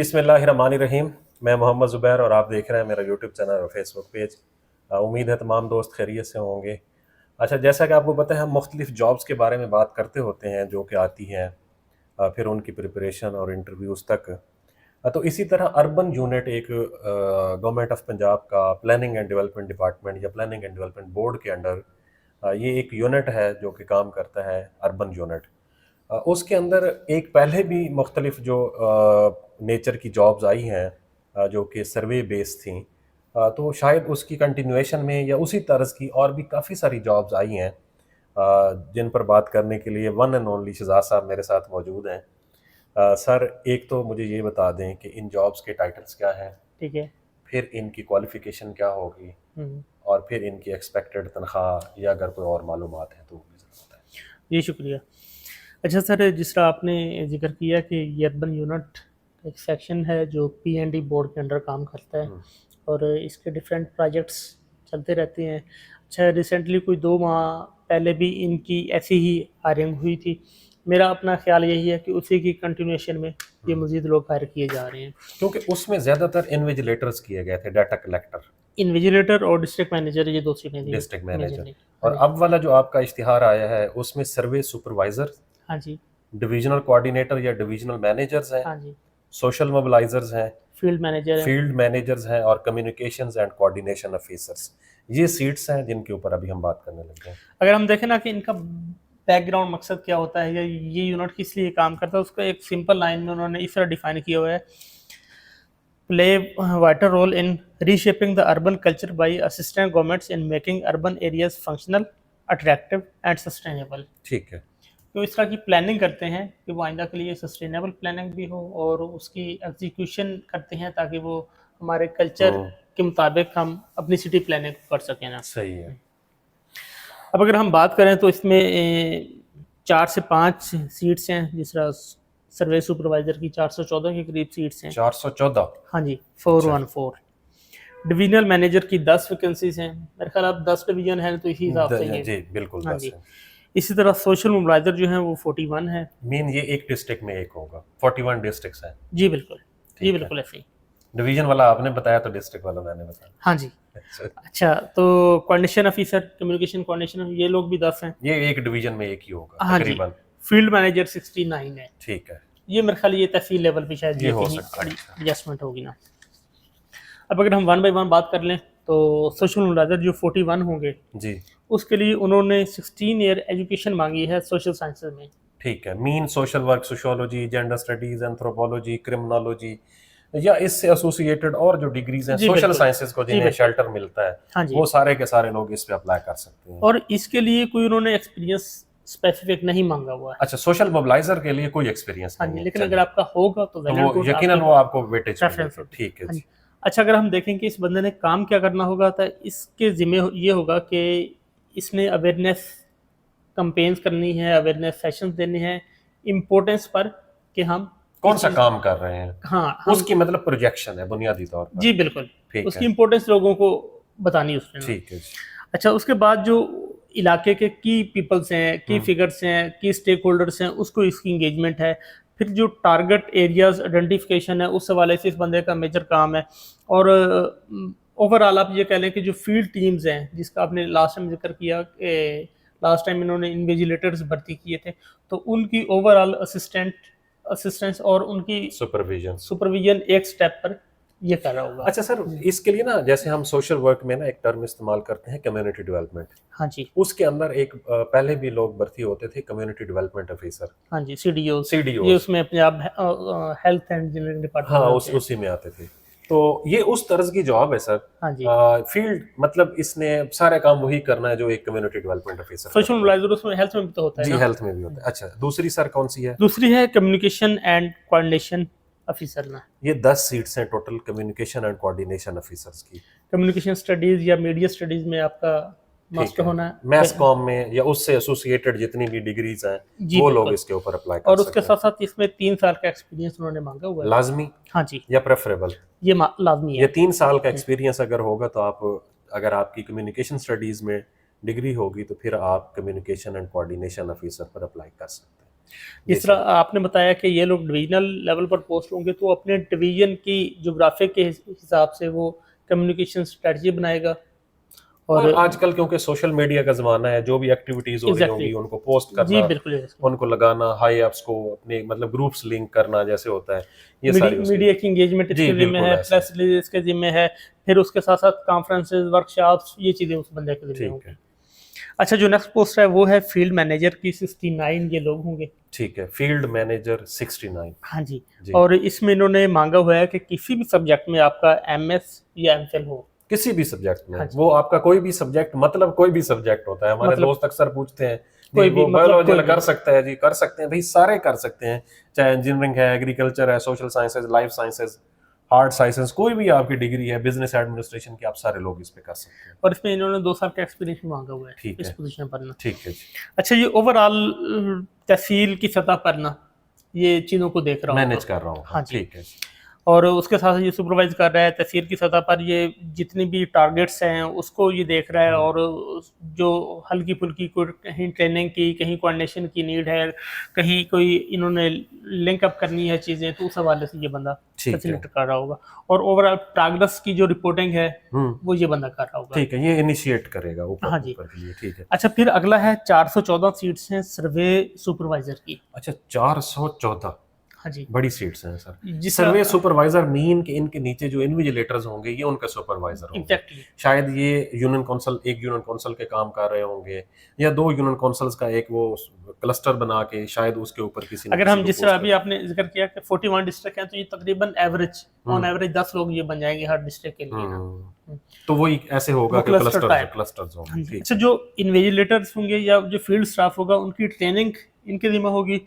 बिस्मिल्लाहिर्रहमानिर्रहीम। मैं मोहम्मद ज़ुबैर और आप देख रहे हैं मेरा यूट्यूब चैनल और फेसबुक पेज। उम्मीद है तमाम दोस्त खैरियत से होंगे। अच्छा, जैसा कि आपको पता है, हम मुख्तलिफ़ जॉब्स के बारे में बात करते होते हैं जो कि आती हैं, फिर उनकी प्रिपरेशन और इंटरव्यूज़ तक। तो इसी तरह अर्बन यूनिट एक गवर्नमेंट ऑफ पंजाब का प्लानिंग एंड डेवलपमेंट डिपार्टमेंट या प्लानिंग एंड डेवलपमेंट बोर्ड के अंडर ये एक यूनिट है जो कि काम करता है, अर्बन यूनिट। उसके अंदर एक पहले भी मुख्तलिफ जो नेचर की जॉब्स आई हैं, जो कि सर्वे बेस्ड थी, तो शायद उसकी कंटिन्यूएशन में या उसी तर्ज की और भी काफ़ी सारी जॉब्स आई हैं, जिन पर बात करने के लिए वन एंड ओनली शहजाद साहब मेरे साथ मौजूद हैं। सर, एक तो मुझे ये बता दें कि इन जॉब्स के टाइटल्स क्या हैं, ठीक है। फिर इनकी क्वालिफिकेशन क्या होगी, और फिर इनकी एक्सपेक्टेड तनख्वाह या अगर कोई और मालूमात है तो वो भी ज़रूर बताएं। जी शुक्रिया। अच्छा सर, जिस तरह आपने जिक्र किया कि ये अर्बन यूनिट एक सेक्शन है जो पीएनडी बोर्ड के अंडर काम करता है और इसके डिफरेंट प्रोजेक्ट्स चलते रहते हैं। अच्छा, रिसेंटली कोई 2 माह पहले भी इनकी ऐसी ही हायरिंग हुई थी। मेरा अपना ख्याल यही है कि उसी की कंटिन्यूएशन में ये मज़ीद लोग हायर किए जा रहे हैं, क्योंकि उसमें ज़्यादातर इन्विजिलेटर्स किए गए थे, डाटा कलेक्टर, इन्विजिलेटर और डिस्ट्रिक्ट मैनेजर, ये 2 सीटें थी डिस्ट्रिक्ट मैनेजर। मेजरली। और अब वाला जो आपका इश्तिहार आया है उसमें सर्वे सुपरवाइजर, हाँ जी, डिविजनल कोऑर्डिनेटर या डिविजनल मैनेजर्स हैं, हाँ जी, सोशल मोबिलाइजर्स हैं, फील्ड मैनेजर है। फील्ड मैनेजर्स हैं, और कम्युनिकेशंस एंड कोऑर्डिनेशन ऑफिसर्स। ये सीट्स हैं जिनके ऊपर अभी हम बात करने लगे हैं। अगर हम देखें ना कि इनका बैकग्राउंड मकसद क्या होता है या ये यूनिट किस लिए काम करता है, उसका एक सिंपल लाइन में उन्होंने इस तरह डिफाइन किया हुआ है: play vital role in reshaping the urban culture by assistant governments in making urban areas functional, attractive and sustainable. ठीक है। तो इस तरह की प्लानिंग करते हैं कि वो आइंदा के लिए सस्टेनेबल प्लानिंग भी हो और उसकी एग्जीक्यूशन करते हैं ताकि वो हमारे कल्चर के मुताबिक हम अपनी सिटी प्लानिंग कर सकें ना। सही है। अब अगर हम बात करें तो इसमें 4 से 5 सीट्स हैं। जिस तरह सर्वे सुपरवाइजर की 414 के करीब सीट्स हैं। 414। हाँ जी, 414। डिविजनल मैनेजर की 10 वैकेंसीज हैं। मेरे ख्याल अब 10 डिवीजन है तो इसी हिसाब से ये। जी बिल्कुल, हाँ 10 जी। है। इसी तरह सोशल मोबिलाइजर जो है वो 41 है। मीन ये एक डिस्ट्रिक्ट में एक होगा, 41 डिस्ट्रिक्ट्स हैं। जी बिल्कुल, जी ठीक है। बिल्कुल ऐसे ही। डिवीजन वाला आपने बताया तो डिस्ट्रिक्ट वाला मैंने बताया। हाँ जी। अच्छा, अच्छा, तो कोऑर्डिनेशन ऑफिसर, कम्युनिकेशन कोऑर्डिनेशन, ये लोग भी 10 हैं। ये एक डिवीजन में एक ही होगा हाँ जी। तकरीबन। फील्ड मैनेजर 69 है। ठीक है। ये मेरे ख्याल ये तहसील लेवल पे शायद ये ये हो कहीं सकता है। एडजस्टमेंट होगी ना। अब अगर हम 1 बाय 1 बात कर लें तो सोशल मोबिलाइजर जो 41 होंगे जी उसके लिए उन्होंने 16 ईयर एजुकेशन मांगी है सोशल साइंसेज में। ठीक है। Mean social work, sociology, gender studies, anthropology, criminology या इससे एसोसिएटेड और जो डिग्रीज हैं जी सोशल बिल्कुल, साइंसेज को जी जिन्हें बिल्कुल। शेल्टर मिलता है, हाँ जी। वो सारे के सारे लोग इस पे अप्लाई कर सकते हैं। और इसके लिए कोई उन्होंने एक्सपीरियंस स्पेसिफिक नहीं मांगा हुआ है। अच्छा, सोशल मोबिलाइजर के लिए कोई एक्सपीरियंस हाँ नहीं जी, है। लेकिन चलिए, अगर आपका होगा तो वेल तो एंड वो गुड, यकीनन आपकी वो आपको वेटेज प्रेफरेंस मिलेगी। होगी। ठीक है हाँ जी। जी। अच्छा, अगर हम देखें कि इस बंदे ने काम क्या करना होगा तो इसके जिम्मे ये होगा कि इसने अवेयरनेस कंपेन्स करनी है, अवेयरनेस सेशंस देने हैं इम्पोर्टेंस पर कि हम कौन इस सा चीज। काम कर रहे हैं, हाँ, हम। उसकी मतलब प्रोजेक्शन है बुनियादी तौर पर। जी बिल्कुल, ठीक उसकी है। इम्पोर्टेंस लोगों को बतानी उसने ना। ठीक है जी। अच्छा, उसके बाद जो इलाके के की पीपल्स हैं, की फिगर्स हैं, की स्टेक होल्डर्स हैं, उसको इसकी इंगेजमेंट है। फिर जो टारगेट एरियाज आइडेंटिफिकेशन है उस हवाले से इस बंदे का मेजर काम है। और ओवरऑल आप ये कह लें कि जो फील्ड टीम्स हैं जिसका आपने लास्ट टाइम जिक्र किया, लास्ट टाइम इन्होंने इन्विजिलेटर्स भर्ती किए थे, तो उनकी ओवरऑल असिस्टेंस और उनकी सुपरविजन। सुपरविजन एक स्टेप पर ये कर रहा होगा। अच्छा सर, इसके लिए ना जैसे हम सोशल वर्क में ना एक टर्म इस्तेमाल करते हैं, कम्युनिटी डेवलपमेंट। हाँ जी, उसके अंदर एक पहले भी लोग भर्ती होते थे, कम्युनिटी डेवलपमेंट ऑफिसर, हाँ जी, सीडीओ। ये सीडीओस। उसमें अपने आप हेल्थ एंड इंजीनियरिंग डिपार्टमेंट हाँ, में उस होते हैं। उसी में आते थे। तो ये उस तरह की जॉब है सर। हाँ जी। फील्ड मतलब इसने सारे काम वही करना है जो एक कम्युनिटी डेवलपमेंट ऑफिसर सोशल करता है। मोबिलाइजर उसमें हेल्थ में भी तो होता है जी, ना। हेल्थ में भी होता है। अच्छा, दूसरी सर कौन सी है? दूसरी है कम्युनिकेशन एंड कोऑर्डिनेशन ऑफिसर ना। ये 10 सीट्स हैं total communication and coordination officers की। कम्युनिकेशन स्टडीज या मीडिया स्टडीज में आपका ठीक मास्टर है। होना मैस है। कॉम में या उससे एसोसिएटेड जितनी भी डिग्रीज हैं जी वो लोग बिल्कुल। इसके ऊपर अप्लाई कर और सकते उसके हैं। साथ साथ इसमें 3 साल का एक्सपीरियंस उन्होंने मांगा हुआ है। लाजमी हाँ जी, या प्रेफरेबल? ये लाजमी ये है। 3 साल का एक्सपीरियंस अगर होगा तो आप, अगर आपकी कम्युनिकेशन स्टडीज में डिग्री होगी तो फिर आप कम्युनिकेशन एंड कोऑर्डिनेशन ऑफिसर पर अप्लाई कर सकते हैं। जिस तरह आपने बताया कि ये लोग डिवीजनल लेवल पर पोस्ट होंगे तो अपने डिवीजन की जोग्राफी के हिसाब से वो कम्युनिकेशन स्ट्रेटजी बनाएगा। और और आजकल क्योंकि सोशल मीडिया का ज़माना है, जो भी एक्टिविटीज़ हो रही एग्जैक्टली होंगी उनको पोस्ट जी करना, बिल्कुल। उनको लगाना, हाई एप्स को अपने मतलब ग्रुप्स लिंक करना जैसे होता है, ये सारी उसकी। मीडिया की एंगेजमेंट जी इसके जिम्मे बिल्कुल है, ऐसा है। प्रेस रिलीज इसके जिम्मे है, फिर उसके साथ साथ कॉन्फ्रेंसेज वर्कशॉप्स ये चीज़ें उस बंदे के जिम्मे ठीक होंगी। है। अच्छा, जो नेक्स्ट पोस्ट है वो है फील्ड मैनेजर की, 69 ये लोग होंगे। ठीक है, फील्ड मैनेजर 69। हाँ जी। जी। और इसमें इन्होंने मांगा हुआ है कि किसी भी सब्जेक्ट में आपका एमएस या एमफिल हो। किसी भी सब्जेक्ट में, हाँ जी, वो आपका कोई भी सब्जेक्ट, मतलब कोई भी सब्जेक्ट होता है। हमारे मतलब दोस्त अक्सर पूछते हैं जी, कोई भी, वो मतलब बायोलॉजी कोई वाला भी। कर सकता है? जी कर सकते हैं भाई, सारे कर सकते हैं, चाहे इंजीनियरिंग है, एग्रीकल्चर है, social sciences, life sciences, hard sciences, कोई भी आपकी डिग्री है बिजनेस एडमिनिस्ट्रेशन की, आप सारे लोग इस पे कर सकते हैं। और इसमें इन्होंने 2 साल का एक्सपीरियंस भी मांगा हुआ है ठीक इस है। पोजीशन पर ना। ठीक है जी। अच्छा, ये ओवरऑल तहसील की सतह पर ना ये चीज़ों को देख रहा मैनेज होगा। कर रहा हूँ, हाँ हाँ जी। ठीक है जी। और उसके साथ ये सुपरवाइज कर रहा है तहसील की सतह पर, ये जितनी भी टारगेट्स हैं उसको ये देख रहा है। और जो हल्की फुल्की कोई कहीं ट्रेनिंग की, कहीं कोऑर्डिनेशन की नीड है, कहीं कोई इन्होंने लिंक अप करनी है चीज़ें, तो उस हवाले से ये बंदा ठीक है। फैसिलिटेट कर रहा होगा। और ओवरऑल प्रोग्रेस की जो रिपोर्टिंग है वो ये बंदा कर रहा होगा। ठीक है, ये इनिशिएट करेगा ऊपर हाँ जी। ऊपर के लिए। ठीक है। अच्छा, फिर अगला है 414 सीट्स हैं सर्वे सुपरवाइजर की। अच्छा 414 हाँ जी। बड़ी सीट्स हैं सर। जिसका सर्वे सुपरवाइजर मीन के इनके नीचे जो इन्विजिलेटर्स होंगे ये उनके सुपरवाइजर होंगे। एग्जैक्टली। शायद ये यूनियन काउंसिल, एक यूनियन काउंसिल के काम कर रहे होंगे, या दो यूनियन काउंसिल्स का एक वो क्लस्टर बना के शायद उसके ऊपर किसी न अगर किसी हम को जिस तरह पोस्ट अभी आपने जिक्र किया कि 41 डिस्ट्रिक्ट हैं, तो ये तकरीबन एवरेज ऑन एवरेज 10 लोग ये बन जाएंगे हर डिस्ट्रिक्ट के लिए ना। तो वही ऐसे होगा वो कि क्लस्टर टाइप। क्लस्टर्स होंगे। ठीक अच्छा, है। जो इन्विजिलेटर्स होंगे या जो फील्ड स्टाफ होगा उनकी ट्रेनिंग इनके जिम्मे होगी।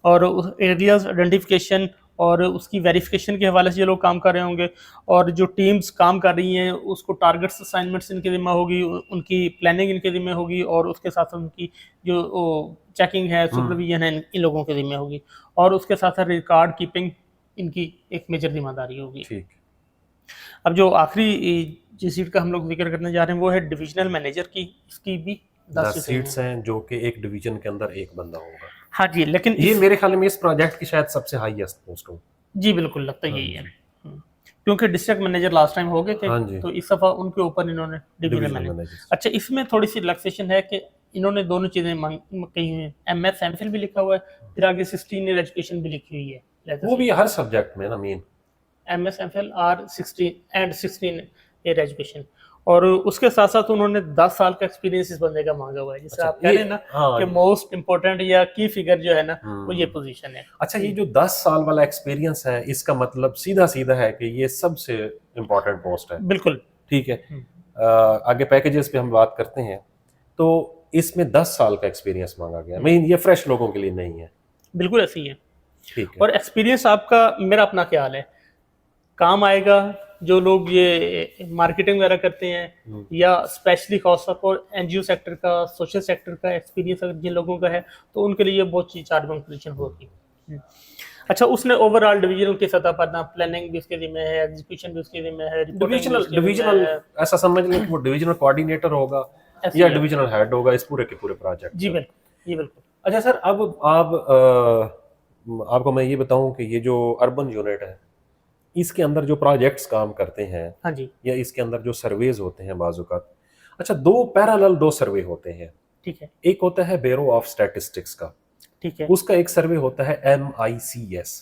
और एरियाज आइडेंटिफिकेशन और उसकी वेरिफिकेशन के हवाले से ये लोग काम कर रहे होंगे। और जो टीम्स काम कर रही हैं उसको टारगेट्स असाइनमेंट्स इनके जिम्मे होगी, उनकी प्लानिंग इनके जिम्मे होगी, और उसके साथ साथ उनकी जो चेकिंग है, सुपरविजन है, इन लोगों के जिम्मे होगी। और उसके साथ साथ रिकॉर्ड कीपिंग इनकी एक मेजर जिम्मेदारी होगी। ठीक। अब जो आखिरी जिस सीट का हम लोग जिक्र करने जा रहे हैं वो है डिविजनल मैनेजर की। इसकी भी 10 सीटें सीट्स हैं। हैं जो कि एक डिवीजन के अंदर एक बंदा होगा। हाँ जी, लेकिन ये मेरे ख्याल में इस प्रोजेक्ट की शायद सबसे हाईएस्ट पोस्ट हो। जी बिल्कुल लगता हाँ यही है। जी। क्योंकि डिस्ट्रिक्ट मैनेजर लास्ट टाइम हो गए थे, हाँ जी। तो इस दफा उनके ऊपर इन्होंने डिवीजनल डिवीजनल मैनेजर। मैनेजर। अच्छा, इसमें थोड़ी सी रिलैक्सेशन है कि इन्होंने दोनों चीजें कही हुई हैं। एमएस एमफिल भी लिखा हुआ है, फिर आगे 16 ईयर एजुकेशन भी लिखी हुई है। वो भी हर सब्जेक्ट में ना mean MS MPhil are 16 year education. और उसके साथ साथ उन्होंने 10 साल का एक्सपीरियंस इस बंदे का मांगा हुआ है। जिससे अच्छा, आप कह रहे हैं ना हाँ, कि मोस्ट इम्पोर्टेंट या की फिगर जो है ना वो ये पोजीशन है। अच्छा, ये जो 10 साल वाला एक्सपीरियंस है इसका मतलब सीधा सीधा है कि ये सबसे इम्पोर्टेंट पोस्ट है। बिल्कुल। ठीक है। आगे पैकेजेस पे हम बात करते हैं, तो इसमें 10 साल का एक्सपीरियंस मांगा गया। मीन ये फ्रेश लोगों के लिए नहीं है। बिल्कुल ऐसे ही है। ठीक है। और एक्सपीरियंस आपका, मेरा अपना ख्याल है, काम आएगा जो लोग ये मार्केटिंग वगैरह करते हैं, या स्पेशली खासतौर पर एनजीओ सेक्टर का, सोशल सेक्टर का एक्सपीरियंस अगर जिन लोगों का है तो उनके लिए बहुत चीज चार्जेबल पोजीशन होगी। अच्छा, उसने ओवरऑल डिवीजनल की सतह पर ना प्लानिंग भी उसके जिम्मे है, एग्जीक्यूशन भी उसके जिम्मे है, डिविजनल ऐसा समझ लें कि वो डिविजनल कोऑर्डिनेटर होगा या डिविजनल हेड होगा इस पूरे के पूरे प्रोजेक्ट। जी बिल्कुल, जी बिल्कुल। अच्छा सर, अब आप आपको मैं ये बताऊं कि ये जो अर्बन यूनिट है इसके अंदर जो प्रोजेक्ट्स काम करते हैं, हाँ जी, या इसके अंदर जो सर्वेज होते हैं बाजुकात, अच्छा दो सर्वे होते हैं। ठीक है। एक होता है ब्यूरो ऑफ स्टैटिस्टिक्स का, ठीक है। उसका एक सर्वे होता है MICS,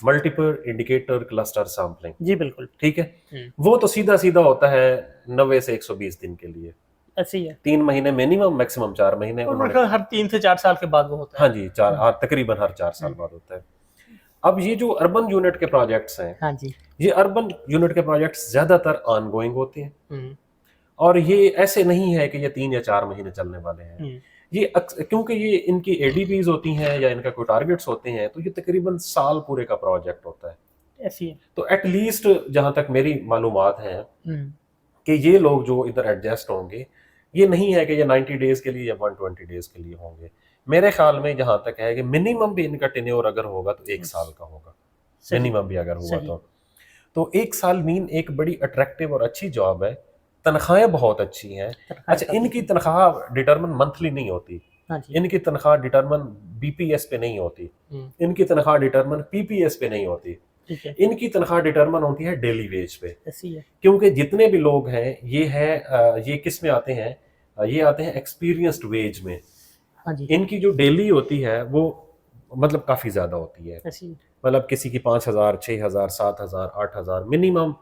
multiple indicator cluster sampling. जी बिल्कुल, ठीक है। वो तो सीधा सीधा होता है 90 से 120 दिन के लिए, ऐसे ही है। 3 महीने मिनिमम, मैक्सिमम 4 महीने। और हर 3 से 4 साल के बाद वो होता है। हाँ जी, तकरीबन हर 4 साल बाद होता है। अब ये जो अर्बन यूनिट के प्रोजेक्ट्स हैं, हाँ जी, ये अर्बन यूनिट के प्रोजेक्ट्स ज्यादातर ऑनगोइंग होते हैं, और ये ऐसे नहीं है कि ये 3 या 4 महीने चलने वाले हैं। ये क्योंकि ये इनकी ADPs होती हैं या इनका कोई टारगेट्स होते हैं, तो ये तकरीबन साल पूरे का प्रोजेक्ट होता है। ऐसी है। तो एटलीस्ट जहां तक मेरी मालूमात है कि ये लोग जो इधर एडजस्ट होंगे, ये नहीं है कि ये 90 डेज के लिए या 120 डेज के लिए होंगे। मेरे ख्याल में जहां तक है कि मिनिमम भी इनका टेन्योर अगर होगा तो 1 साल का होगा, मिनिमम भी अगर हुआ तो 1 साल मीन एक बड़ी अट्रैक्टिव और अच्छी जॉब है। तनख्वाहें बहुत अच्छी हैं। अच्छा, इनकी तनख्वाह डिटरमिन मंथली नहीं होती, हाँ जी। इनकी तनख्वाह डिटरमिन बीपीएस पे नहीं होती, इनकी तनख्वाह डिटरमिन पीपीएस पे नहीं होती, ठीक है, इनकी तनख्वाह डिटरमिन होती है डेली वेज पे। ऐसी है। क्योंकि जितने भी लोग हैं ये किस में आते हैं, ये आते हैं एक्सपीरियंस्ड वेज में। हाँ जी, इनकी जो डेली होती है वो मतलब काफ़ी ज़्यादा होती है। ऐसी है। मतलब किसी की 5,000, 6,000, 7,000, 8,000 मिनिमम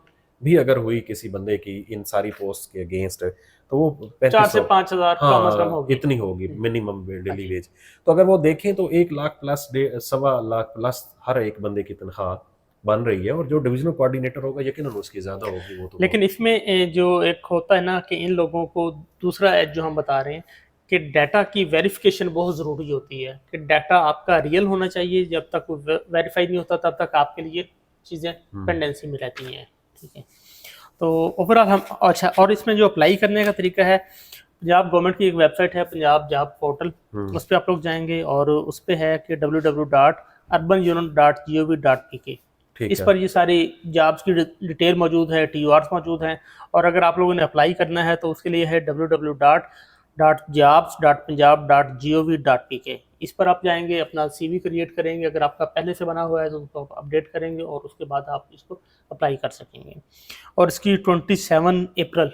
भी अगर हुई किसी बंदे की इन सारी पोस्ट के अगेंस्ट, तो वो 4 से 3500, 5,000 कम से कम हाँ होगी। इतनी होगी मिनिमम हाँ डेली जी। वेज। तो अगर वो देखें तो 1 लाख प्लस, 1.25 लाख प्लस हर एक बंदे की तनख्वाह बन रही है, और जो डिविजनल कोऑर्डिनेटर होगा यकीनन उसकी ज़्यादा होगी, वो तो बहुत। लेकिन इसमें जो एक होता है ना कि इन लोगों को दूसरा एज जो हम बता रहे हैं कि डाटा की वेरिफिकेशन बहुत ज़रूरी होती है, कि डाटा आपका रियल होना चाहिए। जब तक वो वेरीफाई नहीं होता तब तक आपके लिए चीज़ें पेंडेंसी में रहती हैं। ठीक है, तो ओवरऑल हम अच्छा, और इसमें जो अप्लाई करने का तरीका है, पंजाब गवर्नमेंट की एक वेबसाइट है पंजाब जॉब पोर्टल, उस पर आप लोग जाएंगे और उस पर है कि www.urbanunion.gov.pk। ठीक इस है। पर ये सारी जॉब्स की डिटेल मौजूद है, TORs मौजूद हैं। और अगर आप लोगों ने अप्लाई करना है तो उसके लिए है www.jobs.punjab.gov.pk। इस पर आप जाएंगे, अपना CV क्रिएट करेंगे, अगर आपका पहले से बना हुआ है तो उसको अपडेट करेंगे और उसके बाद आप इसको अप्लाई कर सकेंगे। और इसकी 27 अप्रैल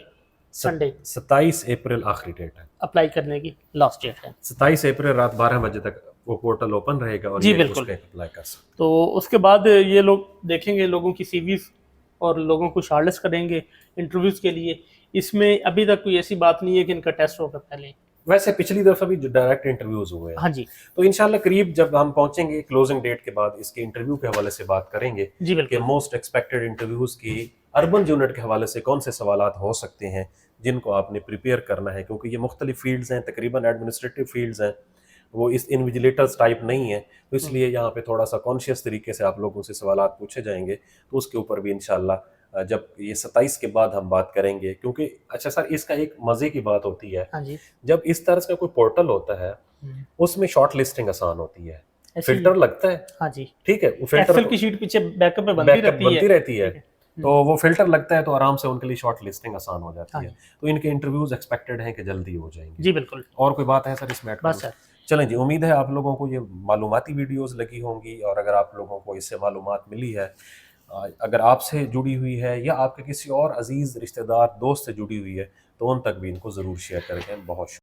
संडे 27 अप्रैल आखिरी डेट है। अप्लाई करने की लास्ट डेट है। 27 अप्रैल रात 12 बजे तक वो पोर्टल ओपन रहेगा और जी ये उस बिल्कुल। पर अप्लाई कर सकते तो उसके बाद ये लोग देखेंगे लोगों की CVs और लोगों को शॉर्टलिस्ट करेंगे इंटरव्यूज़ के लिए। इसमें अभी तक कोई ऐसी बात नहीं है कि इनका टेस्ट होगा पहले। हैं। वैसे पिछली दफा भी जो डायरेक्ट इंटरव्यूज हुए हैं, हाँ जी, तो इंशाल्लाह करीब जब हम पहुंचेंगे क्लोजिंग डेट के बाद इसके इंटरव्यू के हवाले से बात करेंगे जी कि बिल्कुल। मोस्ट एक्सपेक्टेड इंटरव्यूज की अर्बन यूनिट के हवाले से कौन से सवालात हो सकते हैं जिनको आपने प्रिपेयर करना है, क्योंकि ये मुख्तलिफ फील्ड्स हैं, तकरीबन एडमिनिस्ट्रेटिव फील्ड्स हैं, वो इस इन्विजिलेटर्स टाइप नहीं है, तो इसलिए यहाँ पे थोड़ा सा कॉन्शियस तरीके से आप लोगों से सवालात पूछे जाएंगे। तो उसके ऊपर भी इंशाल्लाह जब ये 27 के बाद हम बात करेंगे, क्योंकि अच्छा सर इसका एक मज़े की बात होती है, हाँ जी, जब इस तरह का कोई पोर्टल होता है हम्म, उसमें शॉर्ट लिस्टिंग आसान होती है, ऐसे ही है। फिल्टर लगता है, हाँ जी, ठीक है, वो फिल्टर एक्सेल की शीट पीछे बैकअप में बनती बैकअप रहती है। बनती रहती है, ठीक है। तो वो फिल्टर लगता है तो आराम से उनके लिए शॉर्ट लिस्टिंग आसान हो जाती हाँ है। जी, तो इनके इंटरव्यूज एक्सपेक्टेड हैं कि जल्दी हो जाएंगे। जी बिल्कुल। और कोई बात है सर इस मैटर बस में? सर। चलें जी, उम्मीद है आप लोगों को ये मालूमाती वीडियोस लगी होंगी, और अगर आप लोगों को इससे मालूमात मिली है, अगर आपसे जुड़ी हुई है या आपके किसी और अजीज़ रिश्तेदार दोस्त से जुड़ी हुई है, तो उन तक भी इनको ज़रूर शेयर करें। बहुत